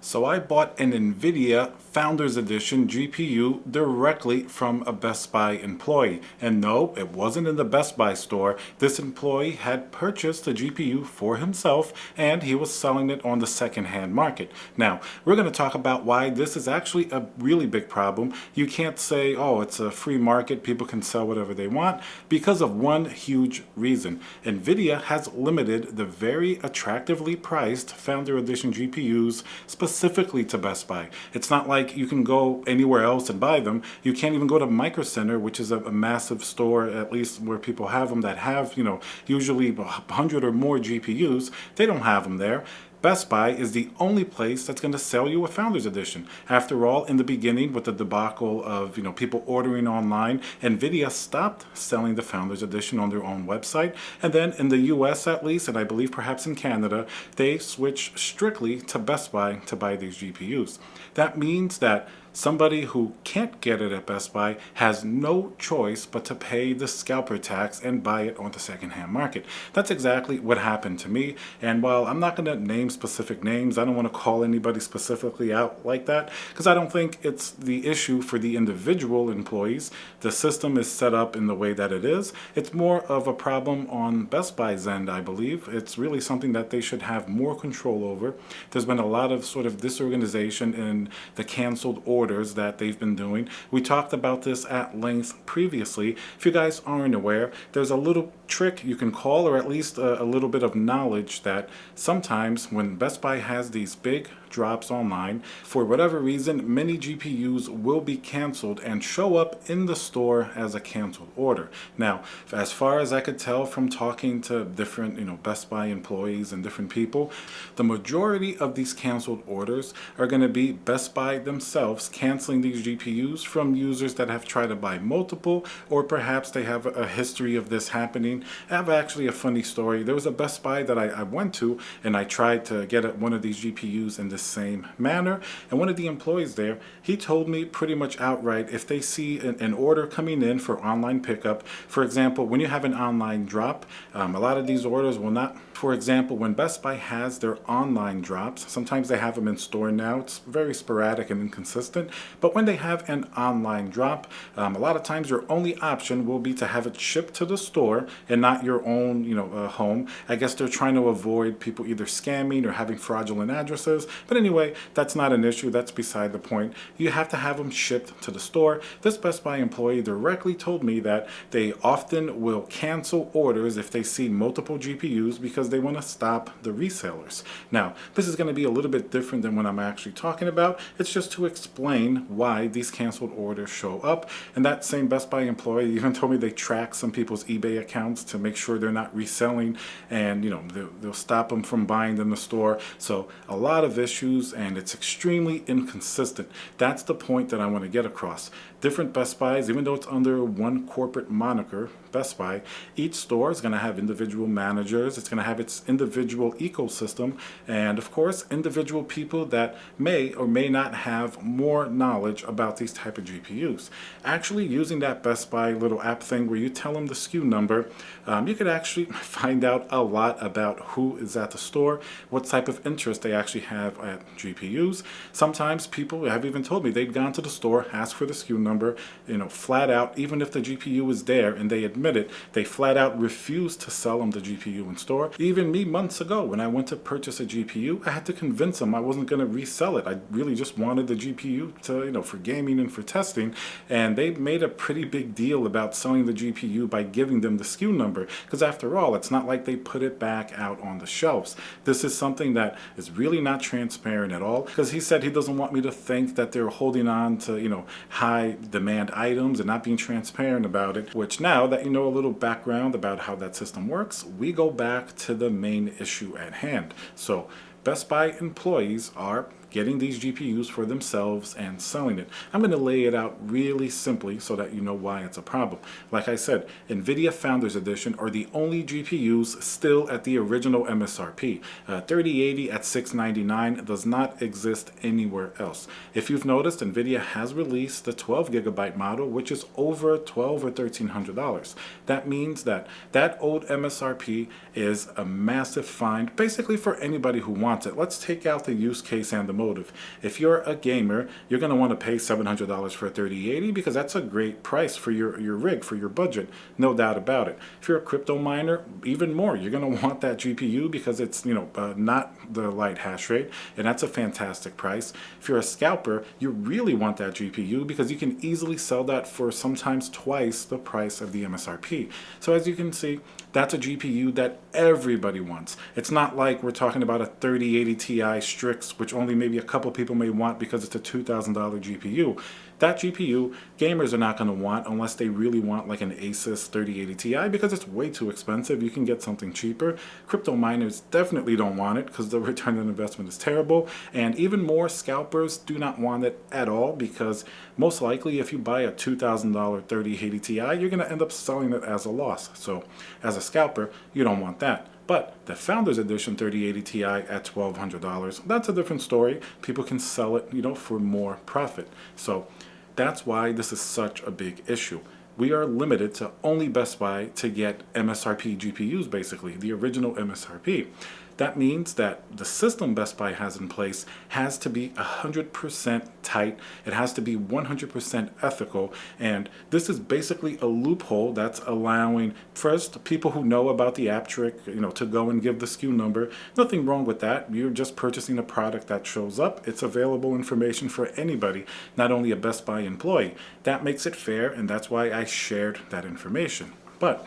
So I bought an Nvidia Founders Edition GPU directly from a Best Buy employee. And no, it wasn't in the Best Buy store. This employee had purchased the GPU for himself and he was selling it on the secondhand market. Now, we're going to talk about why this is actually a really big problem. You can't say, oh, it's a free market, people can sell whatever they want, because of one huge reason. Nvidia has limited the very attractively priced Founder Edition GPUs specifically to Best Buy. It's not like you can go anywhere else and buy them. You can't even go to Micro Center, which is a massive store, at least where people have them that have, usually 100 or more GPUs. They don't have them there. Best Buy is the only place that's going to sell you a Founders Edition. After all, in the beginning, with the debacle of people ordering online, Nvidia stopped selling the Founders Edition on their own website, and then in the US at least, and I believe perhaps in Canada, they switched strictly to Best Buy to buy these GPUs. That means that somebody who can't get it at Best Buy has no choice but to pay the scalper tax and buy it on the secondhand market. That's exactly what happened to me. And while I'm not going to name specific names, I don't want to call anybody specifically out like that, because I don't think it's the issue for the individual employees. The system is set up in the way that it is. It's more of a problem on Best Buy's end, I believe. It's really something that they should have more control over. There's been a lot of sort of disorganization in the canceled orders that they've been doing. We talked about this at length previously. If you guys aren't aware, there's a little trick you can call, or at least a little bit of knowledge, that sometimes when Best Buy has these big drops online, for whatever reason, many GPUs will be canceled and show up in the store as a canceled order. Now, as far as I could tell from talking to different, Best Buy employees and different people, the majority of these canceled orders are going to be Best Buy themselves canceling these GPUs from users that have tried to buy multiple, or perhaps they have a history of this happening. I have actually a funny story. There was a Best Buy that I went to, and I tried to get one of these GPUs in the same manner, and one of the employees there, he told me pretty much outright, if they see an order coming in for online pickup, for example, when you have an online drop, a lot of these orders will not, for example, when Best Buy has their online drops, sometimes they have them in store now, it's very sporadic and inconsistent, but when they have an online drop, a lot of times your only option will be to have it shipped to the store and not your own home. I guess they're trying to avoid people either scamming or having fraudulent addresses. But anyway, that's not an issue. That's beside the point. You have to have them shipped to the store. This Best Buy employee directly told me that they often will cancel orders if they see multiple GPUs because they want to stop the resellers. Now, this is going to be a little bit different than what I'm actually talking about. It's just to explain why these canceled orders show up. And that same Best Buy employee even told me they track some people's eBay accounts to make sure they're not reselling, and they'll stop them from buying in the store. So a lot of issues, and it's extremely inconsistent. That's the point that I want to get across. Different Best Buys, even though it's under one corporate moniker, Best Buy, each store is going to have individual managers. It's going to have its individual ecosystem, and of course individual people that may or may not have more knowledge about these type of GPUs. Actually, using that Best Buy little app thing where you tell them the SKU number, you could actually find out a lot about who is at the store, what type of interest they actually have at GPUs. Sometimes people have even told me they'd gone to the store, asked for the SKU number, flat out, even if the GPU was there and they admit it, they flat out refused to sell them the GPU in store. Even me, months ago, when I went to purchase a GPU, I had to convince them I wasn't going to resell it. I really just wanted the GPU to, for gaming and for testing, and they made a pretty big deal about selling the GPU by giving them the SKU number, because after all, it's not like they put it back out on the shelves. This is something that is really not transparent at all, because he said he doesn't want me to think that they're holding on to, high demand items and not being transparent about it, which now that you know a little background about how that system works, we go back to the main issue at hand. So Best Buy employees are getting these GPUs for themselves and selling it. I'm going to lay it out really simply so that you know why it's a problem. Like I said, Nvidia Founders Edition are the only GPUs still at the original MSRP. 3080 at $699 does not exist anywhere else. If you've noticed, Nvidia has released the 12GB model, which is over $1,200 or $1,300. That means that that old MSRP is a massive find, basically for anybody who wants it. Let's take out the use case and the automotive. If you're a gamer, you're going to want to pay $700 for a 3080 because that's a great price for your rig, for your budget, no doubt about it. If you're a crypto miner, even more. You're going to want that GPU because it's, not the light hash rate, and that's a fantastic price. If you're a scalper, you really want that GPU because you can easily sell that for sometimes twice the price of the MSRP. So as you can see, that's a GPU that everybody wants. It's not like we're talking about a 3080 Ti Strix, which only maybe a couple people may want because it's a $2,000 GPU. That GPU, gamers are not going to want unless they really want like an Asus 3080 Ti because it's way too expensive. You can get something cheaper. Crypto miners definitely don't want it because the return on investment is terrible. And even more scalpers do not want it at all because most likely if you buy a $2,000 3080 Ti, you're going to end up selling it as a loss. So as a scalper, you don't want that. But the Founders Edition 3080 Ti at $1,200, that's a different story. People can sell it, for more profit. So that's why this is such a big issue. We are limited to only Best Buy to get MSRP GPUs, basically, the original MSRP. That means that the system Best Buy has in place has to be 100% tight. It has to be 100% ethical. And this is basically a loophole that's allowing, first, people who know about the app trick, to go and give the SKU number. Nothing wrong with that. You're just purchasing a product that shows up. It's available information for anybody, not only a Best Buy employee. That makes it fair, and that's why I shared that information. But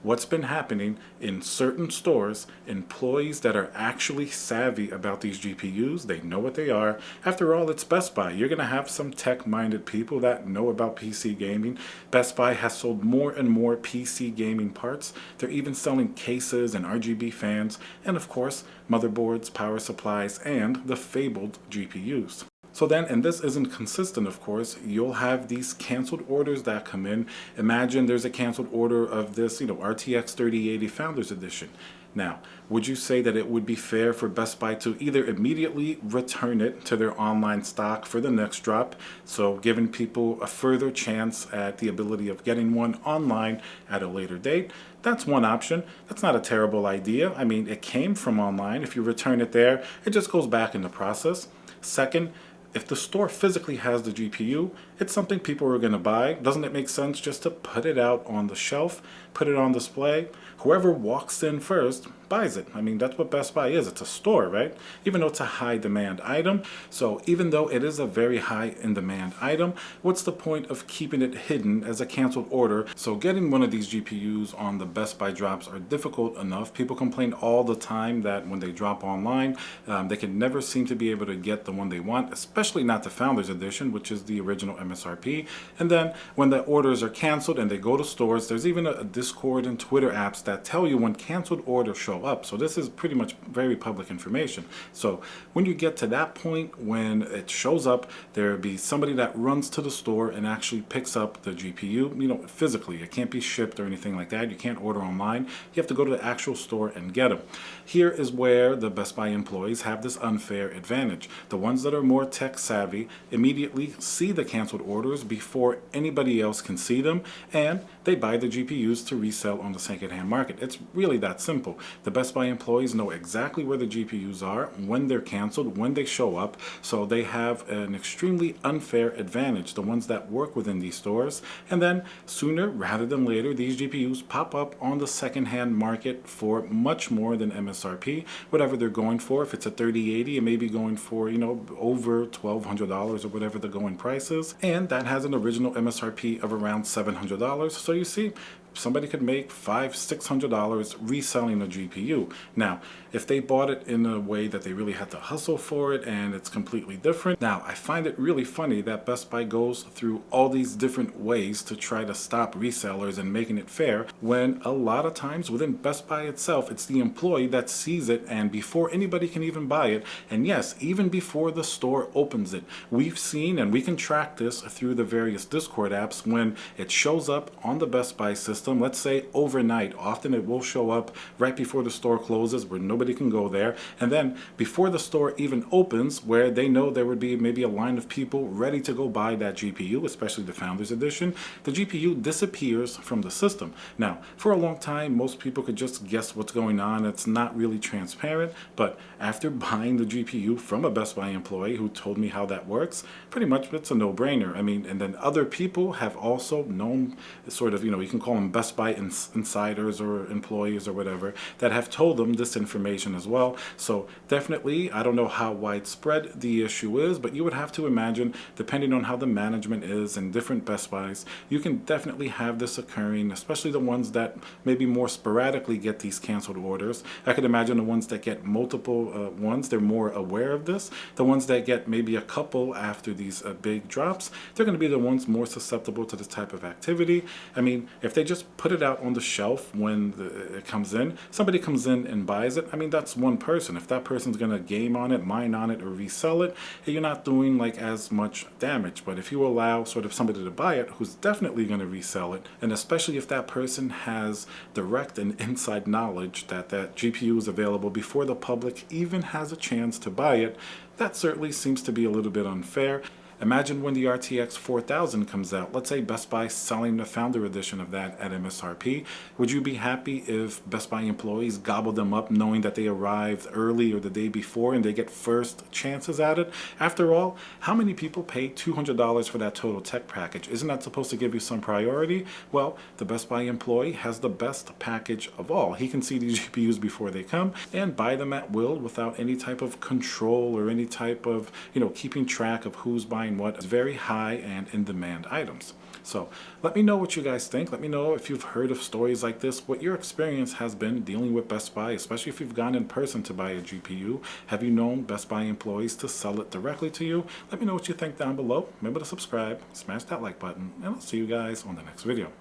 what's been happening in certain stores, employees that are actually savvy about these GPUs, they know what they are. After all, it's Best Buy. You're going to have some tech-minded people that know about PC gaming. Best Buy has sold more and more PC gaming parts. They're even selling cases and RGB fans, and of course, motherboards, power supplies, and the fabled GPUs. So then, and this isn't consistent, of course, you'll have these canceled orders that come in. Imagine there's a canceled order of this, RTX 3080 Founders Edition. Now, would you say that it would be fair for Best Buy to either immediately return it to their online stock for the next drop, so giving people a further chance at the ability of getting one online at a later date? That's one option. That's not a terrible idea. I mean, it came from online. If you return it there, it just goes back in the process. Second, if the store physically has the GPU, it's something people are going to buy. Doesn't it make sense just to put it out on the shelf, put it on display? Whoever walks in first buys it. I mean, that's what Best Buy is. It's a store, right? Even though it's a high demand item. So even though it is a very high in demand item, what's the point of keeping it hidden as a canceled order? So getting one of these GPUs on the Best Buy drops are difficult enough. People complain all the time that when they drop online, they can never seem to be able to get the one they want, especially not the Founders Edition, which is the original MSRP. And then when the orders are canceled and they go to stores, there's even a Discord and Twitter apps that tell you when canceled orders show up. So this is pretty much very public information. So when you get to that point, when it shows up, there'll be somebody that runs to the store and actually picks up the GPU, physically. It can't be shipped or anything like that. You can't order online. You have to go to the actual store and get them. Here is where the Best Buy employees have this unfair advantage. The ones that are more tech savvy immediately see the canceled orders before anybody else can see them, and they buy the GPUs to resell on the secondhand market. It's really that simple. The Best Buy employees know exactly where the GPUs are, when they're canceled, when they show up, so they have an extremely unfair advantage, the ones that work within these stores. And then sooner rather than later, these GPUs pop up on the secondhand market for much more than MSRP, whatever they're going for. If it's a 3080, it may be going for, over $1,200 or whatever the going price is. And that has an original MSRP of around $700. So you see, somebody could make $500–600 reselling a GPU. Now, if they bought it in a way that they really had to hustle for it and it's completely different. Now, I find it really funny that Best Buy goes through all these different ways to try to stop resellers and making it fair, when a lot of times within Best Buy itself, it's the employee that sees it and before anybody can even buy it. And yes, even before the store opens it, we've seen and we can track this through the various Discord apps when it shows up on the Best Buy system. system, let's say overnight. Often it will show up right before the store closes where nobody can go there. And then before the store even opens, where they know there would be maybe a line of people ready to go buy that GPU, especially the Founders Edition, the GPU disappears from the system. Now, for a long time, most people could just guess what's going on. It's not really transparent, but after buying the GPU from a Best Buy employee who told me how that works, pretty much it's a no-brainer. I mean, and then other people have also known, sort of, you can call them Best Buy insiders or employees or whatever, that have told them this information as well. So definitely, I don't know how widespread the issue is, but you would have to imagine, depending on how the management is in different Best Buys, you can definitely have this occurring, especially the ones that maybe more sporadically get these canceled orders. I could imagine the ones that get multiple ones, they're more aware of this. The ones that get maybe a couple after these big drops, they're going to be the ones more susceptible to this type of activity. I mean, if they just put it out on the shelf when it comes in, somebody comes in and buys it, I mean, that's one person. If that person's going to game on it, mine on it, or resell it, you're not doing like as much damage. But if you allow sort of somebody to buy it who's definitely going to resell it, and especially if that person has direct and inside knowledge that that GPU is available before the public even has a chance to buy it, that certainly seems to be a little bit unfair. Imagine when the RTX 4000 comes out. Let's say Best Buy selling the Founder Edition of that at MSRP. Would you be happy if Best Buy employees gobble them up knowing that they arrived early or the day before and they get first chances at it? After all, how many people pay $200 for that total tech package? Isn't that supposed to give you some priority? Well, the Best Buy employee has the best package of all. He can see these GPUs before they come and buy them at will without any type of control or any type of, keeping track of who's buying what. Is very high and in-demand items. So let me know what you guys think. Let me know if you've heard of stories like this, what your experience has been dealing with Best Buy, especially if you've gone in person to buy a GPU. Have you known Best Buy employees to sell it directly to you? Let me know what you think down below. Remember to subscribe, smash that like button, and I'll see you guys on the next video.